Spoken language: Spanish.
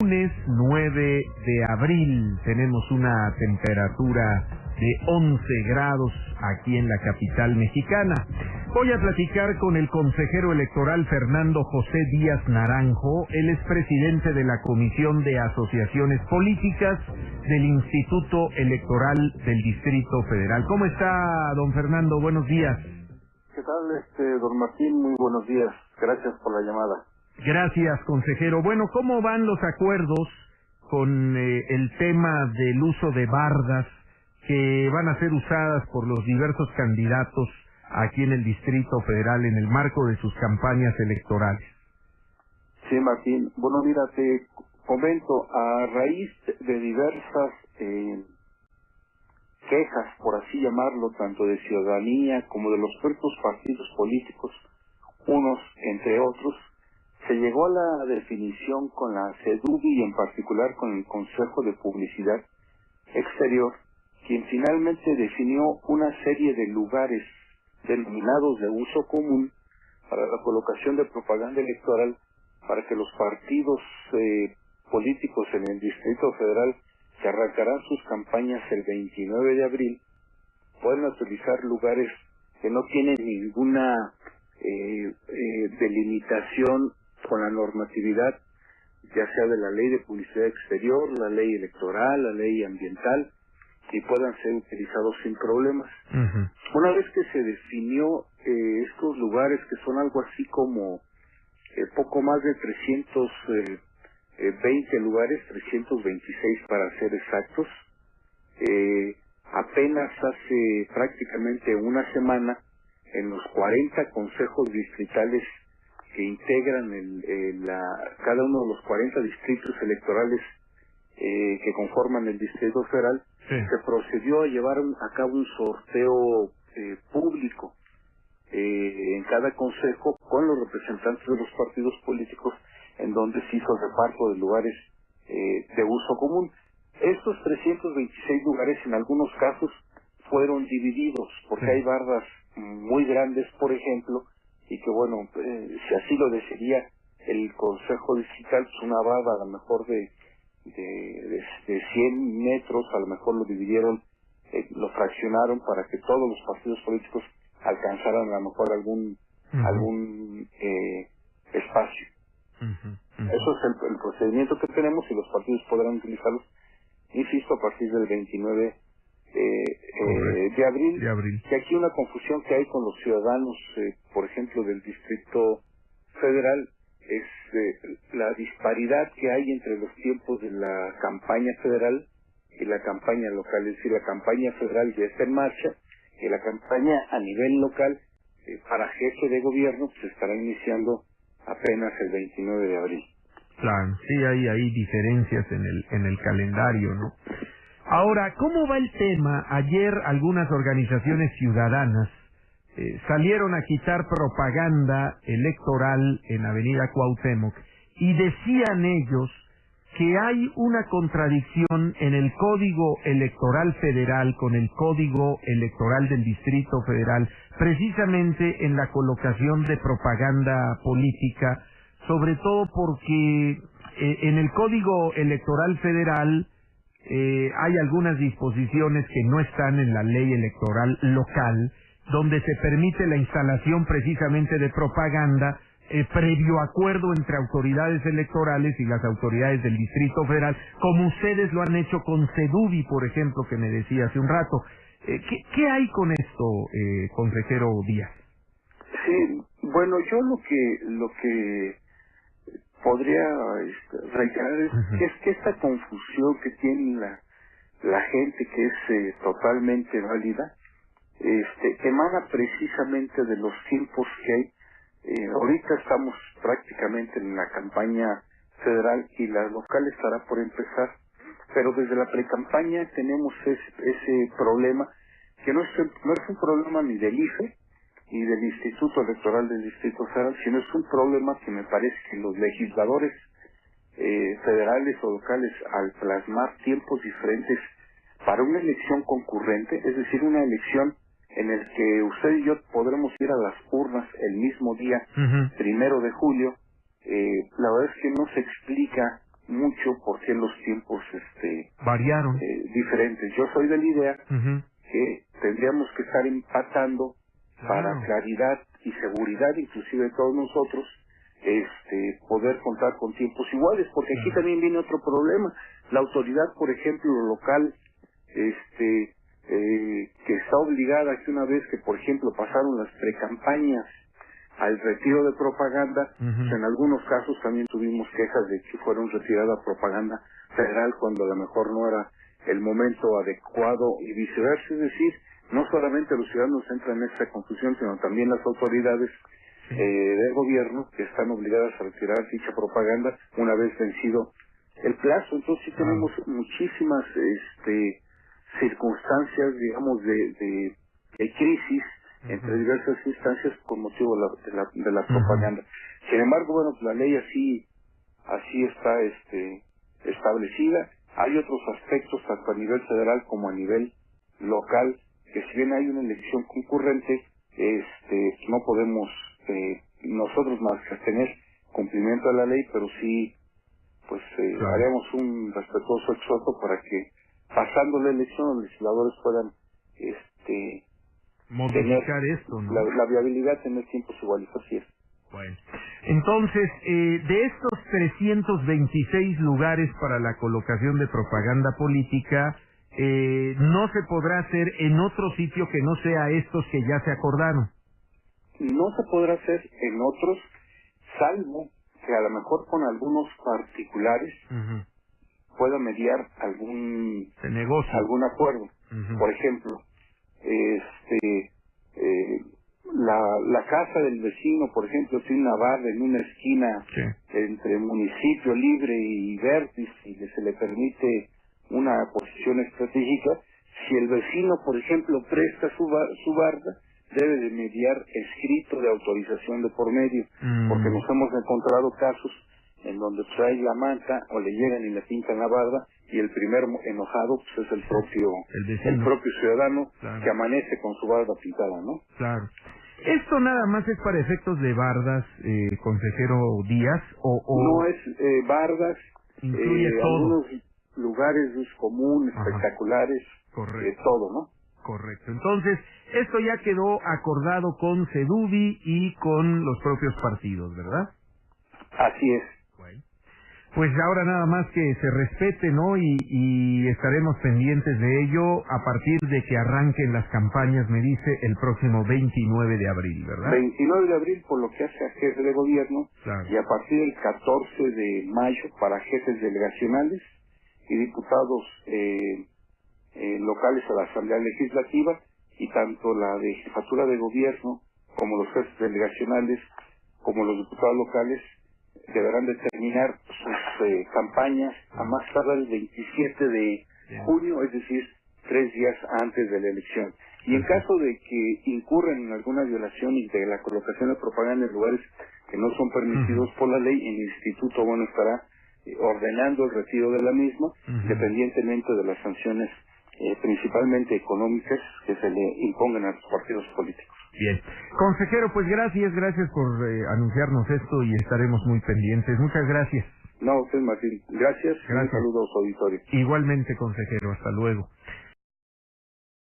Lunes 9 de abril tenemos una temperatura de 11 grados aquí en la capital mexicana. Voy a platicar con el consejero electoral Fernando José Díaz Naranjo. Él es presidente de la Comisión de Asociaciones Políticas del Instituto Electoral del Distrito Federal. ¿Cómo está, don Fernando? Buenos días. ¿Qué tal, don Martín? Muy buenos días. Gracias por la llamada. Gracias, consejero. Bueno, ¿cómo van los acuerdos con el tema del uso de bardas que van a ser usadas por los diversos candidatos aquí en el Distrito Federal en el marco de sus campañas electorales? Sí, Martín. Bueno, mira, te comento, a raíz de diversas quejas, por así llamarlo, tanto de ciudadanía como de los propios partidos políticos, unos entre otros, se llegó a la definición con la CEDUBI y en particular con el Consejo de Publicidad Exterior, quien finalmente definió una serie de lugares denominados de uso común para la colocación de propaganda electoral para que los partidos políticos en el Distrito Federal, que arrancarán sus campañas el 29 de abril, puedan utilizar lugares que no tienen ninguna delimitación con la normatividad, ya sea de la ley de publicidad exterior, la ley electoral, la ley ambiental, y puedan ser utilizados sin problemas. Una vez que se definió estos lugares, que son algo así como poco más de 320 lugares, 326 para ser exactos, apenas hace prácticamente una semana, en los 40 consejos distritales que integran cada uno de los 40 distritos electorales que conforman el Distrito Federal, sí, se procedió a llevar a cabo un sorteo público en cada consejo con los representantes de los partidos políticos, en donde se hizo reparto de lugares de uso común. Estos 326 lugares en algunos casos fueron divididos, porque hay bardas muy grandes, por ejemplo, y que bueno, si así lo decidía el Consejo Distrital, pues una barda a lo mejor de 100 metros, a lo mejor lo dividieron, lo fraccionaron para que todos los partidos políticos alcanzaran a lo mejor algún espacio. Eso es el procedimiento que tenemos, y los partidos podrán utilizarlos, insisto, a partir del 29 de abril. Que aquí una confusión que hay con los ciudadanos, por ejemplo, del Distrito Federal, es la disparidad que hay entre los tiempos de la campaña federal y la campaña local. Es decir, la campaña federal ya está en marcha, y la campaña a nivel local para jefe de gobierno se estará iniciando apenas el 29 de abril. Claro, sí, hay diferencias en el calendario, ¿no? Ahora, ¿cómo va el tema? Ayer algunas organizaciones ciudadanas salieron a quitar propaganda electoral en Avenida Cuauhtémoc, y decían ellos que hay una contradicción en el Código Electoral Federal con el Código Electoral del Distrito Federal, precisamente en la colocación de propaganda política, sobre todo porque en el Código Electoral Federal hay algunas disposiciones que no están en la ley electoral local, donde se permite la instalación precisamente de propaganda previo acuerdo entre autoridades electorales y las autoridades del Distrito Federal, como ustedes lo han hecho con CEDUBI, por ejemplo, que me decía hace un rato. ¿Qué hay con esto, consejero Díaz? Sí, bueno, yo lo que podría reiterar es que esta confusión que tiene la gente, que es totalmente válida, emana precisamente de los tiempos que hay. Ahorita estamos prácticamente en la campaña federal y la local estará por empezar, pero desde la precampaña tenemos ese problema, que no es un problema ni del IFE ni del Instituto Electoral del Distrito Federal, sino es un problema que me parece que los legisladores federales o locales, al plasmar tiempos diferentes para una elección concurrente, es decir, una elección en el que usted y yo podremos ir a las urnas el mismo día, 1 de julio, la verdad es que no se explica mucho por qué los tiempos variaron. Diferentes. Yo soy de la idea Ujú. que tendríamos que estar empatando para Claro. claridad y seguridad, inclusive de todos nosotros, poder contar con tiempos iguales, porque aquí Claro. también viene otro problema. La autoridad, por ejemplo, local, que está obligada que una vez que, por ejemplo, pasaron las precampañas al retiro de propaganda, Ujú. pues en algunos casos también tuvimos quejas de que fueron retirada propaganda federal cuando a lo mejor no era el momento adecuado y viceversa. Es decir, no solamente los ciudadanos entran en esta confusión, sino también las autoridades Sí. del gobierno que están obligadas a retirar dicha propaganda una vez vencido el plazo. Entonces sí tenemos muchísimas circunstancias, digamos, de crisis entre Ujú. diversas instancias con motivo de la Ujú. propaganda. Sin embargo, bueno, pues la ley así está establecida. Hay otros aspectos tanto a nivel federal como a nivel local que si bien hay una elección concurrente, no podemos nosotros más que tener cumplimiento de la ley, pero sí pues Claro. haremos un respetuoso exhorto para que pasando la elección los legisladores puedan tener Modificar esto, ¿no? la viabilidad, tener tiempos iguales. Así es. Bueno, entonces, de estos 326 lugares para la colocación de propaganda política, no se podrá hacer en otro sitio que no sea estos que ya se acordaron. No se podrá hacer en otros, salvo que a lo mejor con algunos particulares Ujú. pueda mediar algún De negocio. acuerdo. Ujú. Por ejemplo, la casa del vecino, por ejemplo, tiene una barra en una esquina Sí. entre municipio libre y vértice y que se le permite una posición estratégica. Si el vecino, por ejemplo, presta su barda, debe de mediar escrito de autorización de por medio, porque nos hemos encontrado casos en donde trae la manta o le llegan y le pintan la barda y el primer enojado pues es el vecino. propio ciudadano. Claro. Que amanece con su barda pintada, ¿no? Claro. ¿Esto nada más es para efectos de bardas, consejero Díaz, No es bardas, incluye todo? algunos lugares de uso común, Ajá. espectaculares, Correcto. todo, ¿no? Correcto. Entonces, esto ya quedó acordado con CEDUBI y con los propios partidos, ¿verdad? Así es. Bueno. Pues ahora nada más que se respete, ¿no? Y estaremos pendientes de ello a partir de que arranquen las campañas, me dice, el próximo 29 de abril, ¿verdad? 29 de abril por lo que hace a jefe de gobierno, Claro. y a partir del 14 de mayo para jefes delegacionales y diputados locales a la Asamblea Legislativa, y tanto la de jefatura de gobierno como los jefes delegacionales como los diputados locales deberán de terminar sus campañas a más tardar el 27 de junio, es decir, 3 días antes de la elección. Y en caso de que incurran en alguna violación y de la colocación de propaganda en lugares que no son permitidos por la ley, el instituto estará ordenando el retiro de la misma, independientemente de las sanciones principalmente económicas que se le impongan a los partidos políticos. Bien. Consejero, pues gracias por anunciarnos esto y estaremos muy pendientes. Muchas gracias. No, usted, Martín. Gracias. Y un Gracias. saludo a su auditorio. Igualmente, consejero. Hasta luego.